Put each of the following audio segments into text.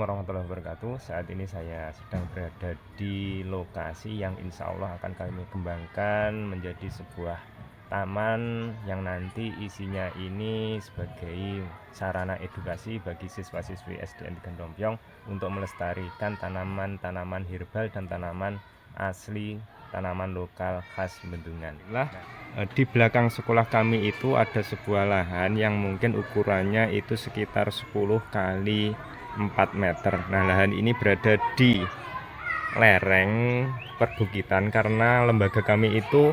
warahmatullahi wabarakatuh. Saat ini saya sedang berada di lokasi yang insya Allah akan kami kembangkan menjadi sebuah taman yang nanti isinya ini sebagai sarana edukasi bagi siswa-siswi SDN Gandompyong untuk melestarikan tanaman-tanaman herbal dan tanaman asli, tanaman lokal khas Bendungan. Di belakang sekolah kami itu ada sebuah lahan yang mungkin ukurannya itu sekitar 10 kali 4 meter. Nah, lahan ini berada di lereng perbukitan karena lembaga kami itu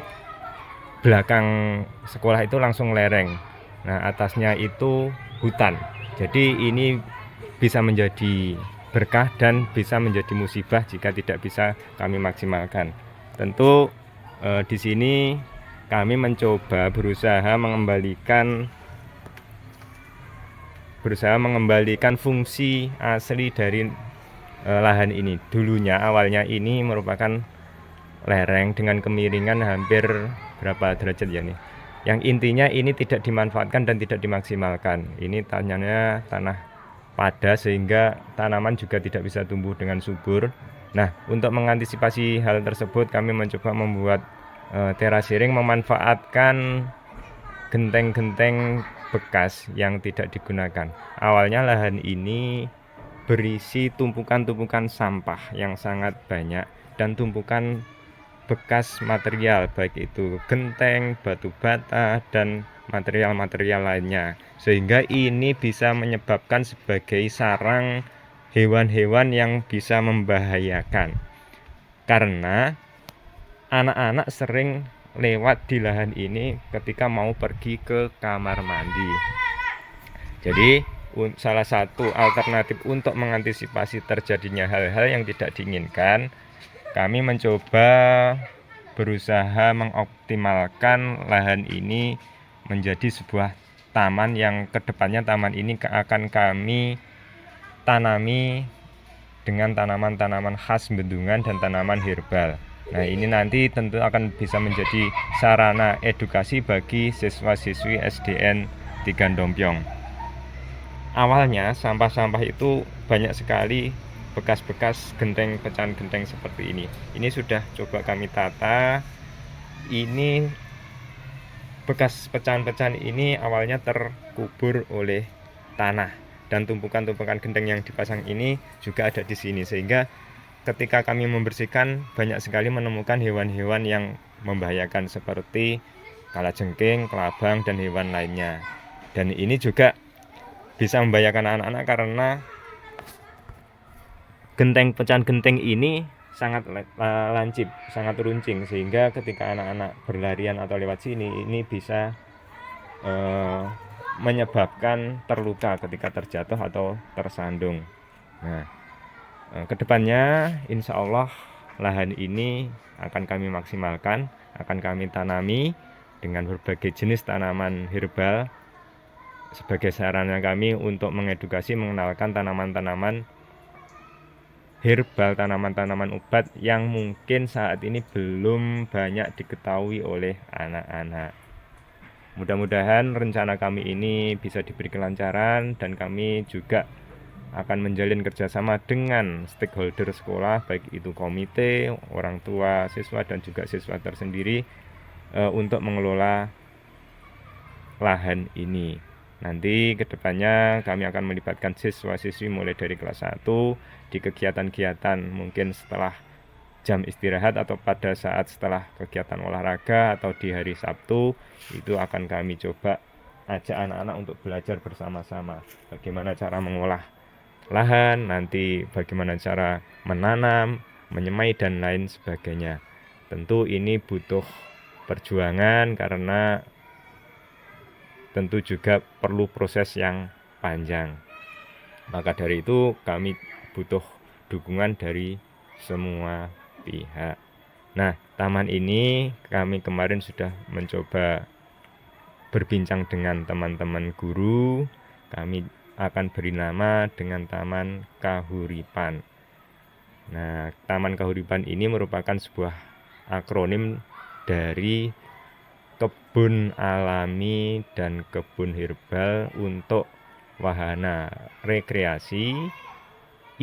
belakang sekolah itu langsung lereng. Nah, atasnya itu hutan. Jadi ini bisa menjadi berkah dan bisa menjadi musibah jika tidak bisa kami maksimalkan. Tentu di sini kami mencoba berusaha mengembalikan fungsi asli dari lahan ini. Dulunya awalnya ini merupakan lereng dengan kemiringan hampir berapa derajat ya nih. Yang intinya ini tidak dimanfaatkan dan tidak dimaksimalkan. Ini tanahnya tanah padas sehingga tanaman juga tidak bisa tumbuh dengan subur. Nah, untuk mengantisipasi hal tersebut kami mencoba membuat terasering memanfaatkan genteng-genteng bekas yang tidak digunakan. Awalnya lahan ini berisi tumpukan-tumpukan sampah yang sangat banyak dan tumpukan bekas material baik itu genteng, batu bata, dan material-material lainnya, sehingga ini bisa menyebabkan sebagai sarang hewan-hewan yang bisa membahayakan karena anak-anak sering lewat di lahan ini ketika mau pergi ke kamar mandi. Jadi salah satu alternatif untuk mengantisipasi terjadinya hal-hal yang tidak diinginkan, kami mencoba berusaha mengoptimalkan lahan ini menjadi sebuah taman yang kedepannya taman ini akan kami tanami dengan tanaman-tanaman khas Bendungan dan tanaman herbal. Nah, ini nanti tentu akan bisa menjadi sarana edukasi bagi siswa-siswi SDN di Gandompyong. Awalnya sampah-sampah itu banyak sekali bekas-bekas genteng, pecahan genteng seperti ini. Ini sudah coba kami tata. Ini bekas pecahan-pecahan ini awalnya terkubur oleh tanah dan tumpukan-tumpukan genteng yang dipasang ini juga ada di sini, sehingga ketika kami membersihkan banyak sekali menemukan hewan-hewan yang membahayakan seperti kalajengking, kelabang, dan hewan lainnya. Dan ini juga bisa membahayakan anak-anak karena pecahan genteng ini sangat lancip, sangat runcing, sehingga ketika anak-anak berlarian atau lewat sini ini bisa menyebabkan terluka ketika terjatuh atau tersandung. Nah, kedepannya insya Allah lahan ini akan kami maksimalkan, akan kami tanami dengan berbagai jenis tanaman herbal sebagai sarana kami untuk mengedukasi, mengenalkan tanaman-tanaman herbal, tanaman-tanaman obat yang mungkin saat ini belum banyak diketahui oleh anak-anak. Mudah-mudahan rencana kami ini bisa diberi kelancaran dan kami juga akan menjalin kerjasama dengan stakeholder sekolah, baik itu komite, orang tua, siswa, dan juga siswa tersendiri untuk mengelola lahan ini. Nanti kedepannya kami akan melibatkan siswa-siswi mulai dari kelas 1 di kegiatan-kegiatan mungkin setelah jam istirahat atau pada saat setelah kegiatan olahraga atau di hari Sabtu, itu akan kami coba ajak anak-anak untuk belajar bersama-sama bagaimana cara mengolah lahan, nanti bagaimana cara menanam, menyemai, dan lain sebagainya. Tentu ini butuh perjuangan karena tentu juga perlu proses yang panjang. Maka dari itu kami butuh dukungan dari semua pihak. Nah, taman ini kami kemarin sudah mencoba berbincang dengan teman-teman guru. Kami akan beri nama dengan Taman Kahuripan. Nah, Taman Kahuripan ini merupakan sebuah akronim dari kebun alami dan kebun herbal untuk wahana rekreasi,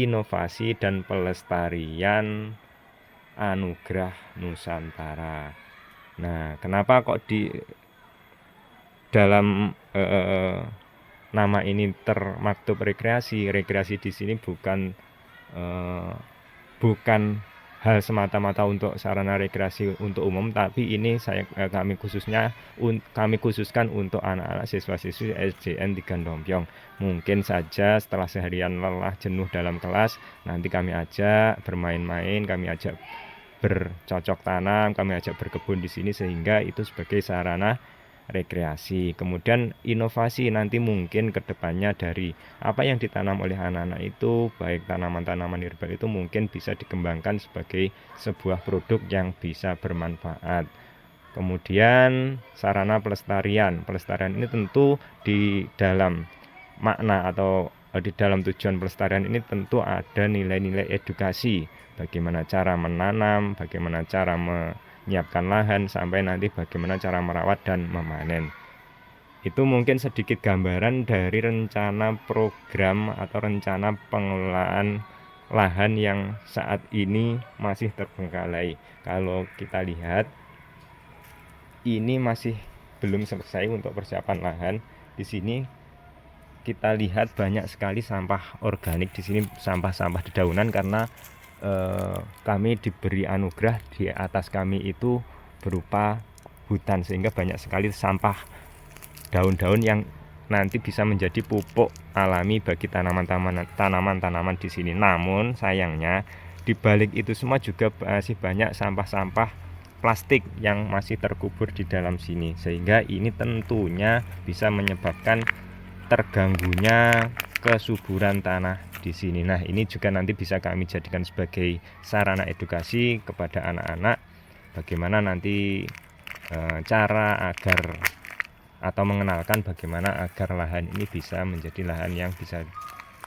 inovasi dan pelestarian anugerah Nusantara. Nah, kenapa kok di dalam nama ini termaktub rekreasi? Rekreasi di sini bukan hal semata-mata untuk sarana rekreasi untuk umum, tapi ini kami khususkan untuk anak-anak siswa-siswi SDN 3 Dompiong. Mungkin saja setelah seharian lelah jenuh dalam kelas, nanti kami ajak bermain-main, kami ajak bercocok tanam, kami ajak berkebun di sini, sehingga itu sebagai sarana rekreasi. Kemudian inovasi nanti mungkin kedepannya dari apa yang ditanam oleh anak-anak itu, baik tanaman-tanaman herbal itu mungkin bisa dikembangkan sebagai sebuah produk yang bisa bermanfaat. Kemudian sarana pelestarian ini tentu di dalam makna atau di dalam tujuan pelestarian ini tentu ada nilai-nilai edukasi, bagaimana cara menanam, bagaimana cara menyiapkan lahan, sampai nanti bagaimana cara merawat dan memanen. Itu mungkin sedikit gambaran dari rencana program atau rencana pengelolaan lahan yang saat ini masih terbengkalai. Kalau kita lihat, ini masih belum selesai untuk persiapan lahan. Di sini kita lihat banyak sekali sampah organik di sini, sampah-sampah dedaunan, karena kami diberi anugerah di atas kami itu berupa hutan, sehingga banyak sekali sampah daun-daun yang nanti bisa menjadi pupuk alami bagi tanaman-tanaman di sini. Namun sayangnya di balik itu semua juga masih banyak sampah-sampah plastik yang masih terkubur di dalam sini, sehingga ini tentunya bisa menyebabkan terganggunya kesuburan tanah di sini. Nah, ini juga nanti bisa kami jadikan sebagai sarana edukasi kepada anak-anak, bagaimana nanti cara agar atau mengenalkan bagaimana agar lahan ini bisa menjadi lahan yang bisa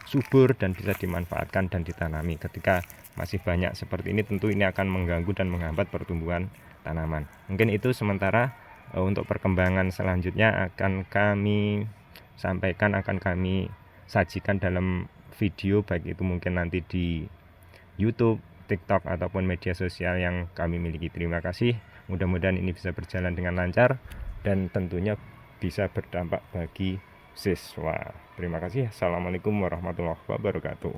subur dan bisa dimanfaatkan dan ditanami. Ketika masih banyak seperti ini, tentu ini akan mengganggu dan menghambat pertumbuhan tanaman. Mungkin itu sementara. Untuk perkembangan selanjutnya akan kami sampaikan, akan kami sajikan dalam video, baik itu mungkin nanti di YouTube, TikTok, ataupun media sosial yang kami miliki. Terima kasih, mudah-mudahan ini bisa berjalan dengan lancar dan tentunya bisa berdampak bagi siswa. Terima kasih. Assalamualaikum warahmatullahi wabarakatuh.